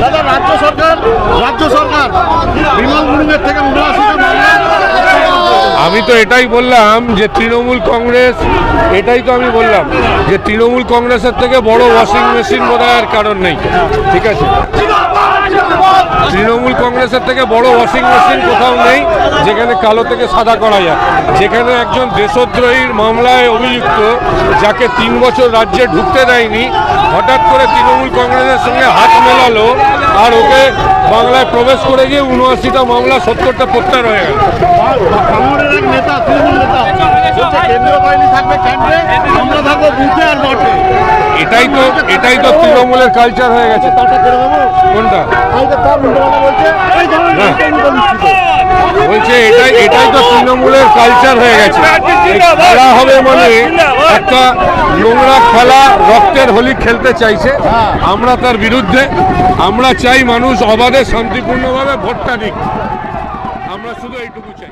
দাদা রাজ্য সরকার বিমল গুরুংয়ের থেকে 79টা আমি তো এটাই বললাম যে তৃণমূল কংগ্রেস, এটাই তো আমি বললাম যে তৃণমূল কংগ্রেসের থেকে বড় ওয়াশিং মেশিন বোধহয় আর কারণ নেই। ঠিক আছে, তৃণমূল কংগ্রেসের থেকে বড় ওয়াশিং মেশিন কোথাও নেই যেখানে কালো থেকে সাদা করা যায়। যেখানে একজন দেশদ্রোহীর মামলায় অভিযুক্ত, যাকে 3 বছর রাজ্যে ঢুকতে দেয়নি, হঠাৎ করে তৃণমূল কংগ্রেসের সঙ্গে হাত মেলালো আর ওকে বাংলায় প্রবেশ করে গিয়ে 79টা মামলা 70টা প্রত্যাহার হয়ে গেল। ভাঙড়ের এক নেতা, তৃণমূল নেতা বলছে কেন্দ্রীয় বাহিনী থাকবে ক্যাম্পে, আমরা থাকবো বুথে আর মাঠে। এটাই তো তৃণমূলের কালচার হয়ে গেছে। কোনটা বলছে এটাই তো তৃণমূলের কালচার হয়ে গেছে। খেলা হবে মানে একটা নোংরা খেলা, রক্তের হোলি খেলতে চাইছে। আমরা তার বিরুদ্ধে। আমরা চাই মানুষ অবাধে শান্তিপূর্ণভাবে ভোটটা দিক। আমরা শুধু এইটুকু চাই।